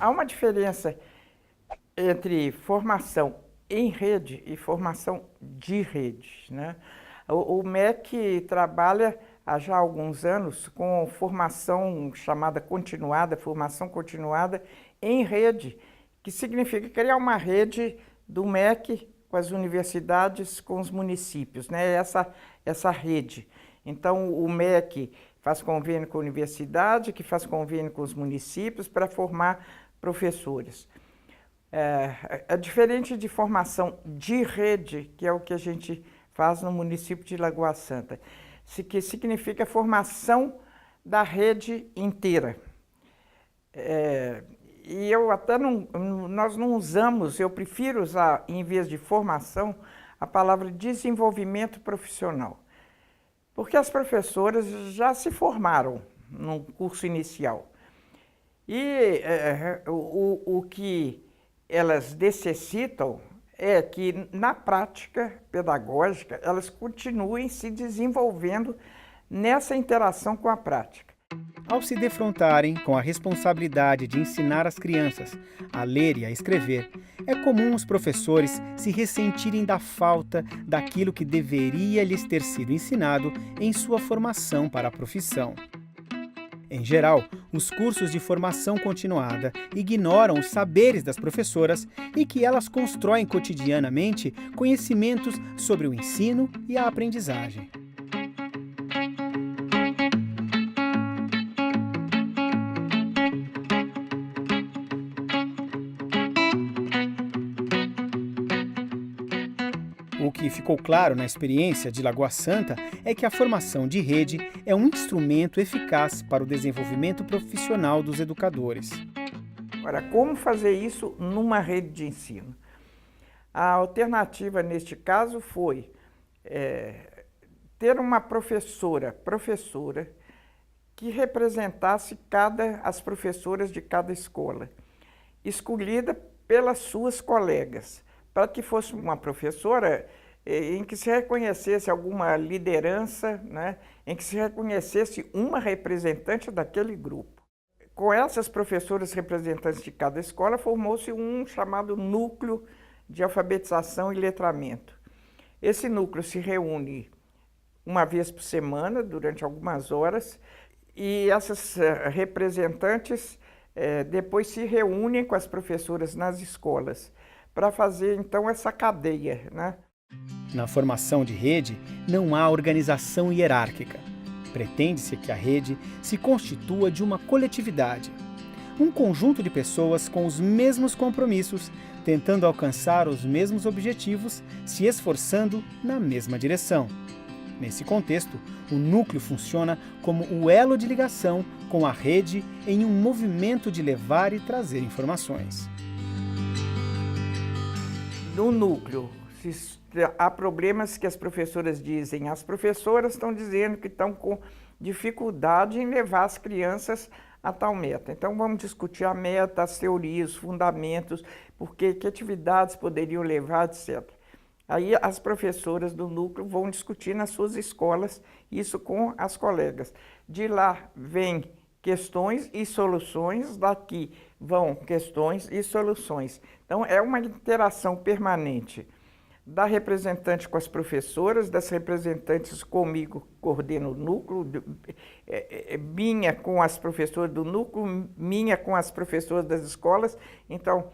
há uma diferença entre formação em rede e formação de rede, né? O MEC trabalha há já alguns anos com formação chamada continuada, formação continuada em rede, que significa criar uma rede do MEC com as universidades, com os municípios, né? Essa rede. Então, o MEC faz convênio com a universidade, que faz convênio com os municípios para formar professores. É diferente de formação de rede, que é o que a gente faz no município de Lagoa Santa, que significa formação da rede inteira. E eu até nós não usamos, eu prefiro usar, em vez de formação, a palavra desenvolvimento profissional. Porque as professoras já se formaram no curso inicial. E o que elas necessitam é que, na prática pedagógica, elas continuem se desenvolvendo nessa interação com a prática. Ao se defrontarem com a responsabilidade de ensinar as crianças a ler e a escrever, é comum os professores se ressentirem da falta daquilo que deveria lhes ter sido ensinado em sua formação para a profissão. Em geral, os cursos de formação continuada ignoram os saberes das professoras e que elas constroem cotidianamente conhecimentos sobre o ensino e a aprendizagem. O que ficou claro na experiência de Lagoa Santa é que a formação de rede é um instrumento eficaz para o desenvolvimento profissional dos educadores. Agora, como fazer isso numa rede de ensino? A alternativa neste caso foi ter uma professora que representasse as professoras de cada escola, escolhida pelas suas colegas, para que fosse uma professora em que se reconhecesse alguma liderança, né? Em que se reconhecesse uma representante daquele grupo. Com essas professoras representantes de cada escola, formou-se um chamado Núcleo de Alfabetização e Letramento. Esse núcleo se reúne uma vez por semana, durante algumas horas, e essas representantes depois se reúnem com as professoras nas escolas, para fazer, então, essa cadeia, né? Na formação de rede, não há organização hierárquica. Pretende-se que a rede se constitua de uma coletividade, um conjunto de pessoas com os mesmos compromissos, tentando alcançar os mesmos objetivos, se esforçando na mesma direção. Nesse contexto, o núcleo funciona como o elo de ligação com a rede em um movimento de levar e trazer informações. No núcleo, há problemas que as professoras dizem. As professoras estão dizendo que estão com dificuldade em levar as crianças a tal meta. Então, vamos discutir a meta, as teorias, os fundamentos, que atividades poderiam levar, etc. Aí, as professoras do núcleo vão discutir nas suas escolas isso com as colegas. De lá vem questões e soluções, daqui vão questões e soluções. Então, é uma interação permanente da representante com as professoras, das representantes comigo, coordeno o núcleo, minha com as professoras do núcleo, minha com as professoras das escolas. Então,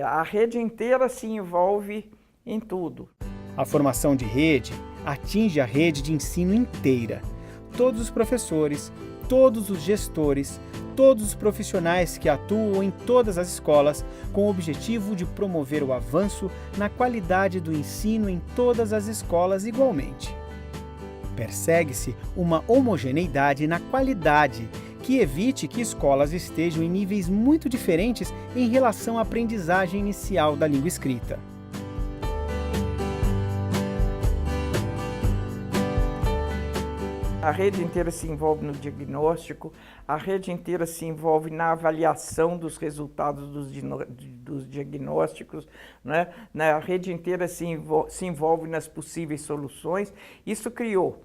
a rede inteira se envolve em tudo. A formação de rede atinge a rede de ensino inteira. Todos os professores, todos os gestores, todos os profissionais que atuam em todas as escolas, com o objetivo de promover o avanço na qualidade do ensino em todas as escolas igualmente. Persegue-se uma homogeneidade na qualidade, que evite que escolas estejam em níveis muito diferentes em relação à aprendizagem inicial da língua escrita. A rede inteira se envolve no diagnóstico, a rede inteira se envolve na avaliação dos resultados dos diagnósticos, né? A rede inteira se envolve nas possíveis soluções. Isso criou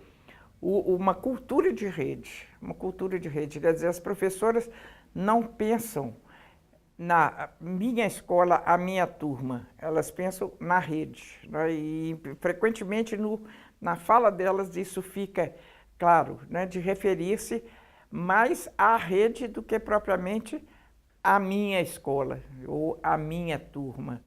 uma cultura de rede, quer dizer, as professoras não pensam na minha escola, a minha turma. Elas pensam na rede, né? E frequentemente na fala delas isso fica claro, né? De referir-se mais à rede do que propriamente à minha escola ou à minha turma.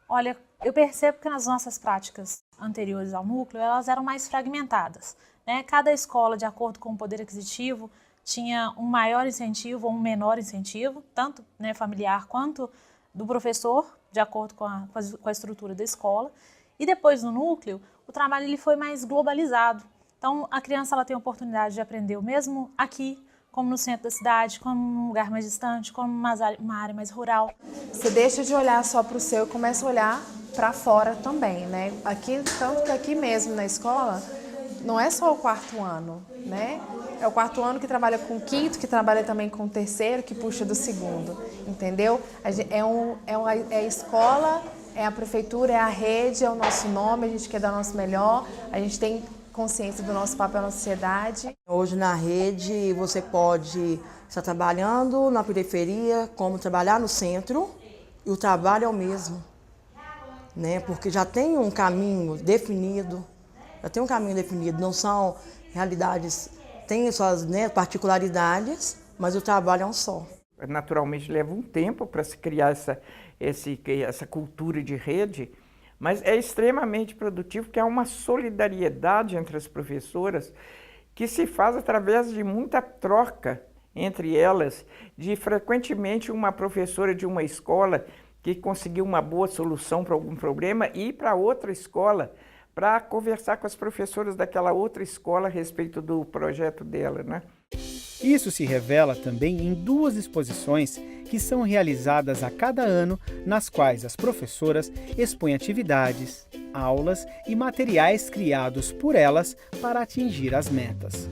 Olha, eu percebo que nas nossas práticas anteriores ao núcleo, elas eram mais fragmentadas, né? Cada escola, de acordo com o poder aquisitivo, tinha um maior incentivo ou um menor incentivo, tanto, né, familiar quanto do professor, de acordo com a estrutura da escola. E depois no núcleo, o trabalho ele foi mais globalizado. Então, a criança ela tem a oportunidade de aprender o mesmo aqui, como no centro da cidade, como num lugar mais distante, como uma área mais rural. Você deixa de olhar só para o seu e começa a olhar para fora também, né? Aqui, tanto que aqui mesmo na escola, não é só o quarto ano, né? É o quarto ano que trabalha com o quinto, que trabalha também com o terceiro, que puxa do segundo, entendeu? É a escola, é a prefeitura, é a rede, é o nosso nome, a gente quer dar o nosso melhor, a gente tem consciência do nosso papel na sociedade. Hoje na rede você pode estar trabalhando na periferia, como trabalhar no centro, e o trabalho é o mesmo, né? Porque já tem um caminho definido, não são realidades, tem suas, né, particularidades, mas o trabalho é um só. Naturalmente leva um tempo para se criar essa cultura de rede, mas é extremamente produtivo, porque há uma solidariedade entre as professoras que se faz através de muita troca entre elas, de frequentemente uma professora de uma escola que conseguiu uma boa solução para algum problema ir para outra escola para conversar com as professoras daquela outra escola a respeito do projeto dela, né? Isso se revela também em 2 exposições que são realizadas a cada ano, nas quais as professoras expõem atividades, aulas e materiais criados por elas para atingir as metas.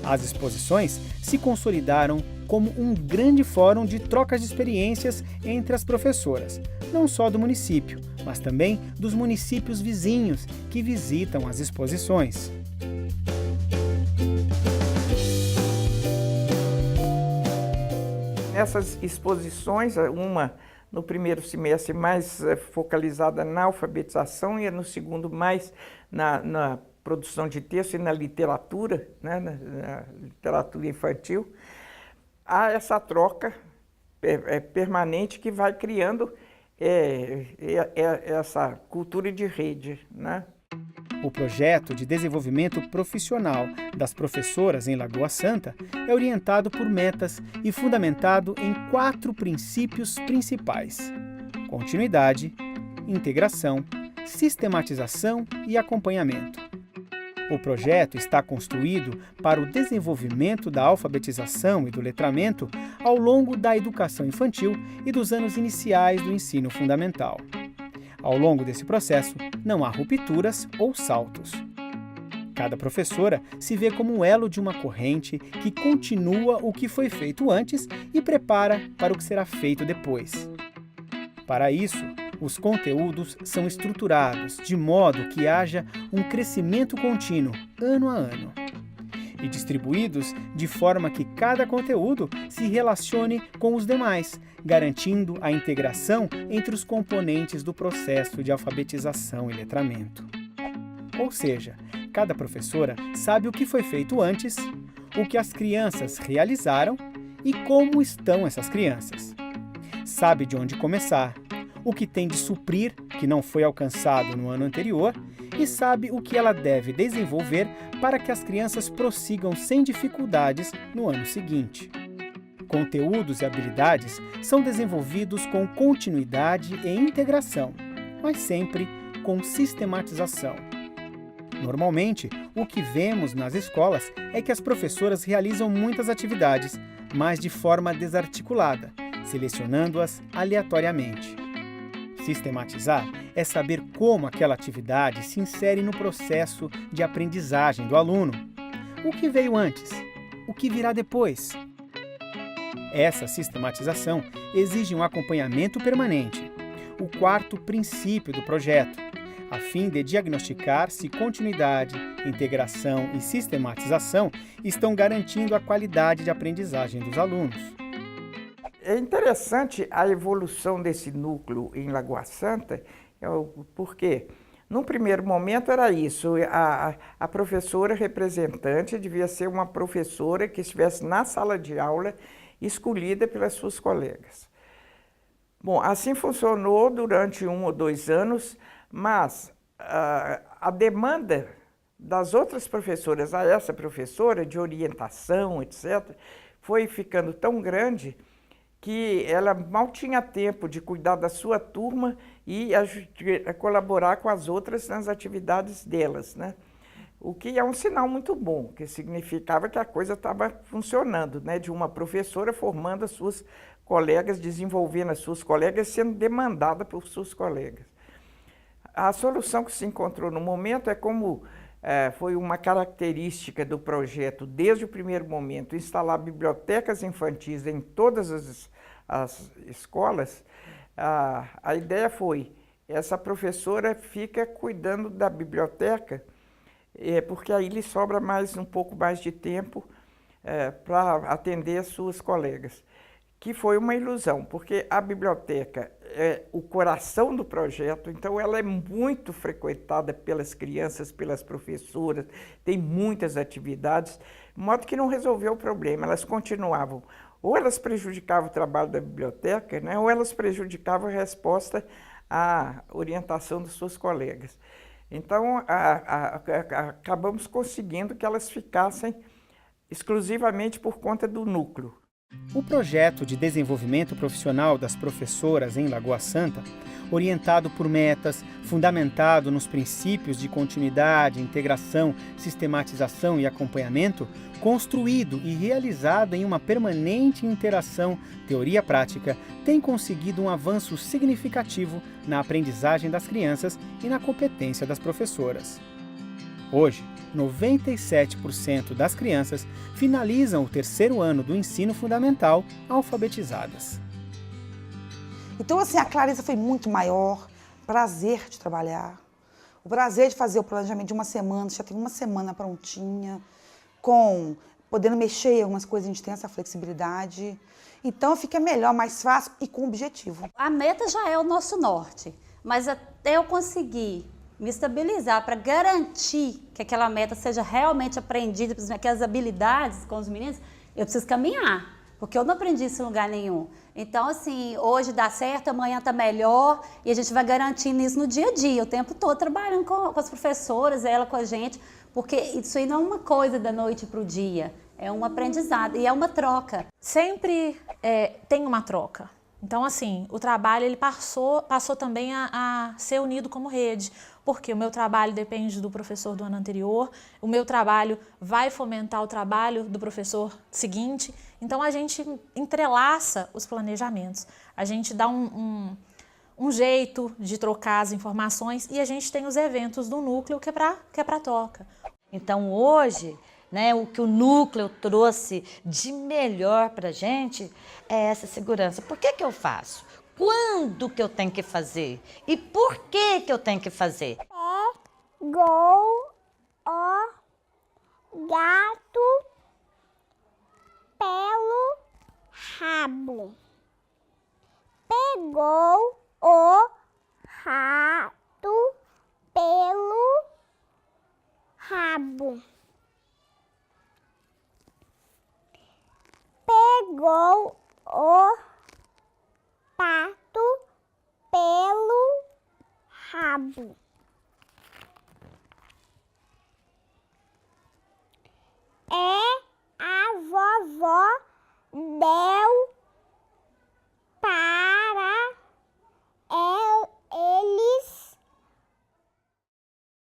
As exposições se consolidaram como um grande fórum de trocas de experiências entre as professoras, não só do município, mas também dos municípios vizinhos que visitam as exposições. Nessas exposições, uma no primeiro semestre mais focalizada na alfabetização e no segundo mais na produção de texto e na literatura, né, na literatura infantil, há essa troca permanente que vai criando essa cultura de rede, né? O projeto de desenvolvimento profissional das professoras em Lagoa Santa é orientado por metas e fundamentado em 4 princípios principais: continuidade, integração, sistematização e acompanhamento. O projeto está construído para o desenvolvimento da alfabetização e do letramento ao longo da educação infantil e dos anos iniciais do ensino fundamental. Ao longo desse processo, não há rupturas ou saltos. Cada professora se vê como um elo de uma corrente que continua o que foi feito antes e prepara para o que será feito depois. Para isso, os conteúdos são estruturados de modo que haja um crescimento contínuo, ano a ano, e distribuídos de forma que cada conteúdo se relacione com os demais, garantindo a integração entre os componentes do processo de alfabetização e letramento. Ou seja, cada professora sabe o que foi feito antes, o que as crianças realizaram e como estão essas crianças. Sabe de onde começar, o que tem de suprir que não foi alcançado no ano anterior e sabe o que ela deve desenvolver para que as crianças prossigam sem dificuldades no ano seguinte. Conteúdos e habilidades são desenvolvidos com continuidade e integração, mas sempre com sistematização. Normalmente, o que vemos nas escolas é que as professoras realizam muitas atividades, mas de forma desarticulada, selecionando-as aleatoriamente. Sistematizar é saber como aquela atividade se insere no processo de aprendizagem do aluno. O que veio antes? O que virá depois? Essa sistematização exige um acompanhamento permanente, o 4º princípio do projeto, a fim de diagnosticar se continuidade, integração e sistematização estão garantindo a qualidade de aprendizagem dos alunos. É interessante a evolução desse núcleo em Lagoa Santa, porque num primeiro momento era isso, a professora representante devia ser uma professora que estivesse na sala de aula, escolhida pelas suas colegas. Bom, assim funcionou durante 1 ou 2 anos, mas a demanda das outras professoras a essa professora, de orientação, etc., foi ficando tão grande que ela mal tinha tempo de cuidar da sua turma e colaborar com as outras nas atividades delas, né? O que é um sinal muito bom, que significava que a coisa estava funcionando, né? De uma professora formando as suas colegas, desenvolvendo as suas colegas, sendo demandada por seus colegas. A solução que se encontrou no momento é como foi uma característica do projeto, desde o primeiro momento, instalar bibliotecas infantis em todas as escolas. A ideia foi, essa professora fica cuidando da biblioteca, porque aí lhe sobra um pouco mais de tempo para atender as suas colegas. Que foi uma ilusão, porque a biblioteca é o coração do projeto, então ela é muito frequentada pelas crianças, pelas professoras, tem muitas atividades, de modo que não resolveu o problema, elas continuavam. Ou elas prejudicavam o trabalho da biblioteca, né, ou elas prejudicavam a resposta à orientação dos seus colegas. Então, acabamos conseguindo que elas ficassem exclusivamente por conta do núcleo. O projeto de desenvolvimento profissional das professoras em Lagoa Santa, orientado por metas, fundamentado nos princípios de continuidade, integração, sistematização e acompanhamento, construído e realizado em uma permanente interação teoria-prática, tem conseguido um avanço significativo na aprendizagem das crianças e na competência das professoras. Hoje, 97% das crianças finalizam o 3º ano do ensino fundamental alfabetizadas. Então, assim, a clareza foi muito maior, prazer de trabalhar, o prazer de fazer o planejamento de uma semana, já tem uma semana prontinha, podendo mexer em algumas coisas, a gente tem essa flexibilidade. Então, fica melhor, mais fácil e com objetivo. A meta já é o nosso norte, mas até eu conseguir me estabilizar para garantir que aquela meta seja realmente aprendida, aquelas habilidades com os meninos, eu preciso caminhar, porque eu não aprendi isso em lugar nenhum. Então, assim, hoje dá certo, amanhã tá melhor, e a gente vai garantindo isso no dia a dia, o tempo todo trabalhando com as professoras, ela com a gente, porque isso aí não é uma coisa da noite para o dia, é um aprendizado e é uma troca. Sempre tem uma troca. Então, assim, o trabalho ele passou também a ser unido como rede, porque o meu trabalho depende do professor do ano anterior, o meu trabalho vai fomentar o trabalho do professor seguinte, então a gente entrelaça os planejamentos, a gente dá um jeito de trocar as informações e a gente tem os eventos do núcleo que é para troca. Então, hoje, né, o que o núcleo trouxe de melhor para a gente é essa segurança. Por que eu faço? Quando que eu tenho que fazer? E por que eu tenho que fazer? Pegou o gato pelo rabo. Pegou o rato pelo rabo. Pegou o pato pelo rabo.